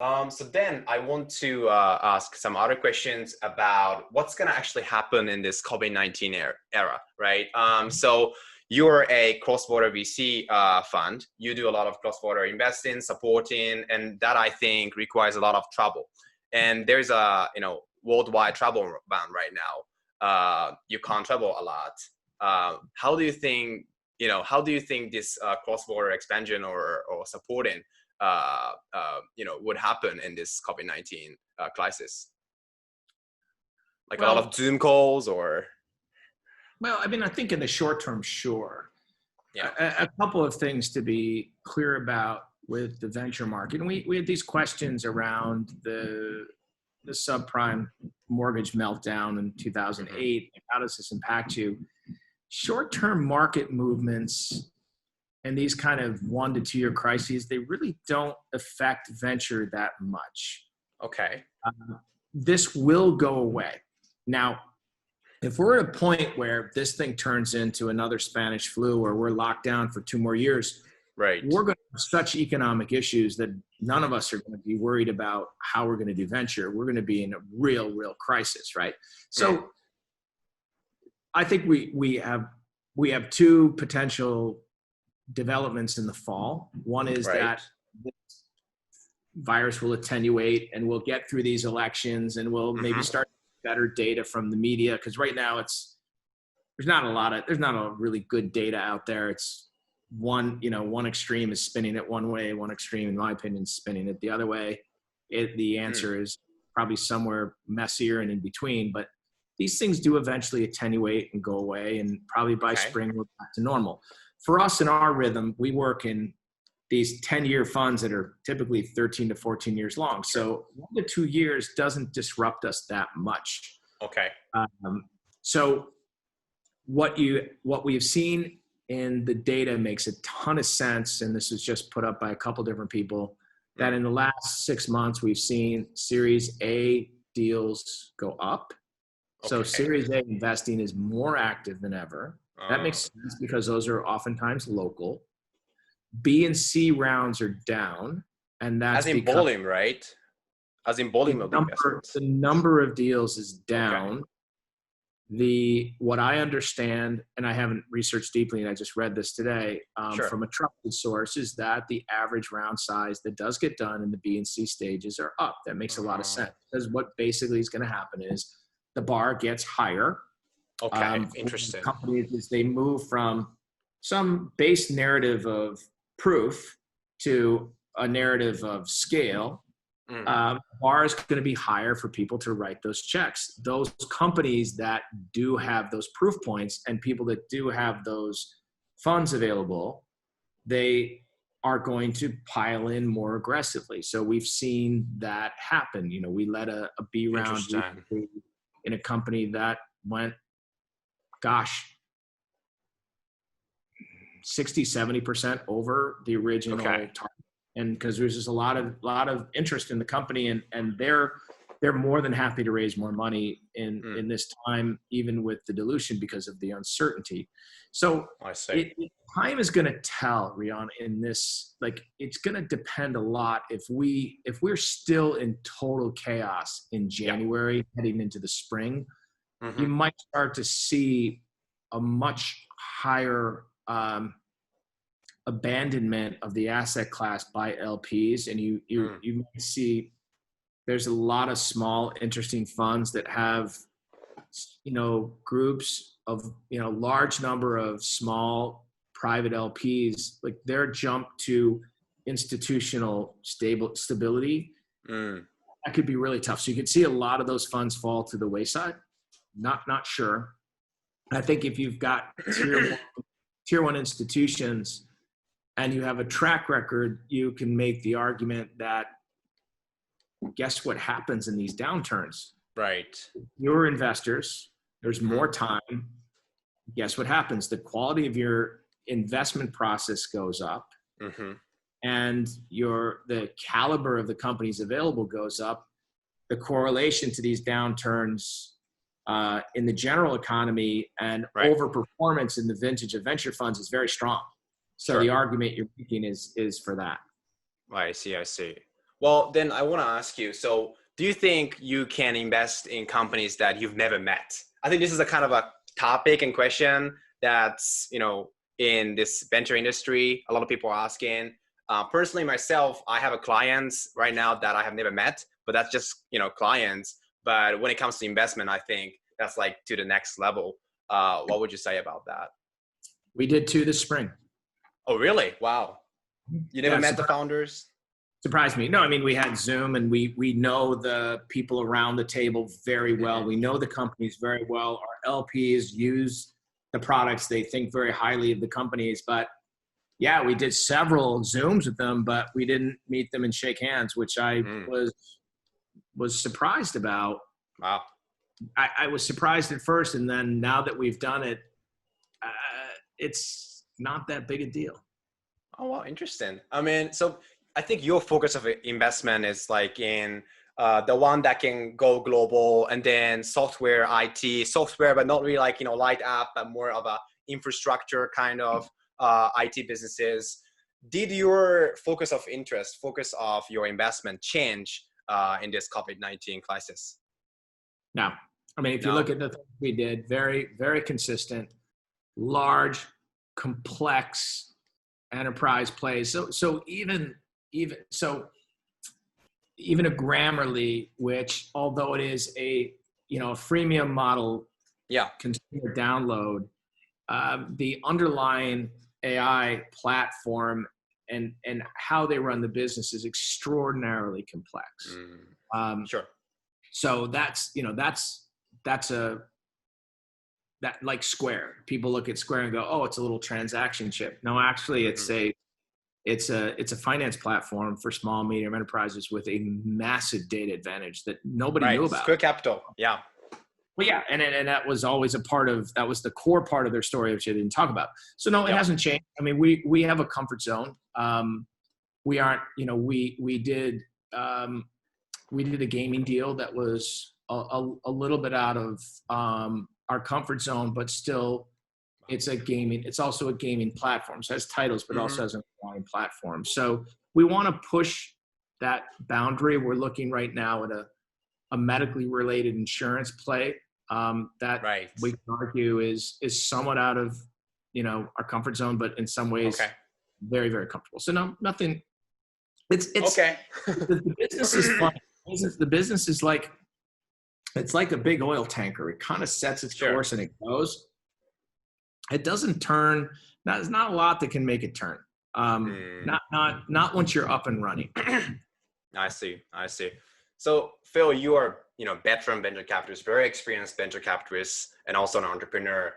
So then I want to ask some other questions about what's going to actually happen in this COVID-19 era, right? So you're a cross-border VC fund. You do a lot of cross-border investing, supporting, and that I think requires a lot of travel. And there's a worldwide travel ban right now. You can't travel a lot. How do you think this cross-border expansion or supporting would happen in this COVID-19 crisis? Like a lot of Zoom calls or? Well, I mean, I think in the short term, sure. Yeah. A couple of things to be clear about with the venture market. And we had these questions around the subprime mortgage meltdown in 2008. How does this impact you? Short-term market movements and these kind of 1 to 2 year crises, they really don't affect venture that much. Okay. This will go away. Now, if we're at a point where this thing turns into another Spanish flu or we're locked down for 2 more years, right, we're going to have such economic issues that none of us are going to be worried about how we're going to do venture. We're going to be in a real crisis, right? So I think we have 2 potential developments in the fall. One is that this virus will attenuate and we'll get through these elections and we'll maybe start better data from the media, because right now there's not a really good data out there. It's one extreme is spinning it one way, one extreme, in my opinion, is spinning it the other way. The answer is probably somewhere messier and in between, but these things do eventually attenuate and go away, and probably by spring we're back to normal. For us in our rhythm, we work in these 10-year funds that are typically 13 to 14 years long. So 1 to 2 years doesn't disrupt us that much. Okay. So what we've seen in the data makes a ton of sense. And this was just put up by a couple different people, that in the last 6 months, we've seen Series A deals go up. So Series A investing is more active than ever. That makes sense because those are oftentimes local. B and C rounds are down, and that's as in volume, right? As in volume of investments. The number of deals is down. What I understand, and I haven't researched deeply, and I just read this today from a trusted source, is that the average round size that does get done in the B and C stages are up. That makes a lot of sense, because what basically is going to happen is the bar gets higher. Interesting. Companies, as they move from some base narrative of proof to a narrative of scale, bar is going to be higher for people to write those checks. Those companies that do have those proof points and people that do have those funds available, they are going to pile in more aggressively. So we've seen that happen. We led a B round in a company that went, 60-70% over the original target. And because there's just a lot of interest in the company, and they're more than happy to raise more money in this time, even with the dilution, because of the uncertainty. So I see. Time is going to tell, Rian, in this. Like, it's going to depend a lot. If we're still in total chaos in January heading into the spring, you might start to see a much higher abandonment of the asset class by LPs, and you might see there's a lot of small, interesting funds that have groups of large number of small private LPs, like their jump to institutional stability. That could be really tough. So you could see a lot of those funds fall to the wayside. Not sure. I think if you've got tier one institutions and you have a track record, you can make the argument that guess what happens in these downturns? Right. Your investors, there's more time. Guess what happens? The quality of your investment process goes up, and the caliber of the companies available goes up. The correlation to these downturns in the general economy and overperformance in the vintage of venture funds is very strong. So the argument you're making is for that. I see. Well, then I want to ask you, so do you think you can invest in companies that you've never met? I think this is a kind of a topic and question that's, in this venture industry, a lot of people are asking. Personally, myself, I have a clients right now that I have never met, but that's just, clients. But when it comes to investment, I think that's like to the next level. What would you say about that? We did 2 this spring. Oh, really? Wow. You never met the founders? Surprised me. No, I mean, we had Zoom and we know the people around the table very well. We know the companies very well. Our LPs use the products. They think very highly of the companies. But yeah, we did several Zooms with them, but we didn't meet them and shake hands, which I was surprised about. Wow. I was surprised at first. And then now that we've done it, it's not that big a deal. Oh, wow. Interesting. I mean, so I think your focus of investment is like in the one that can go global, and then software, IT, software, but not really like, light app, but more of a infrastructure kind of IT businesses. Did your focus of your investment change in this COVID-19 crisis? No. I mean, if you look at the things we did, very, very consistent, large, complex enterprise plays. So even a Grammarly, which although it is a freemium model, consumer download, the underlying AI platform and how they run the business is extraordinarily complex. Sure. So that's like Square. People look at Square and go, "Oh, it's a little transaction chip." No, actually, it's a finance platform for small and medium enterprises with a massive data advantage that nobody knew about. Square Capital, yeah. Well, yeah, and that was always that was the core part of their story, which I didn't talk about. So no, it hasn't changed. I mean, we have a comfort zone. We aren't, we did a gaming deal that was a little bit out of our comfort zone, but still it's also a gaming platform. So it has titles, but also has an online platform. So we want to push that boundary. We're looking right now at a medically related insurance play that we can argue is somewhat out of, our comfort zone, but in some ways very, very comfortable. So no, nothing. It's okay. The business is fun. The business is like, it's like a big oil tanker. It kind of sets its course and it goes. It doesn't turn. There's not a lot that can make it turn. Not once you're up and running. I see. So Phil, you are, veteran venture capitalist, very experienced venture capitalist, and also an entrepreneur.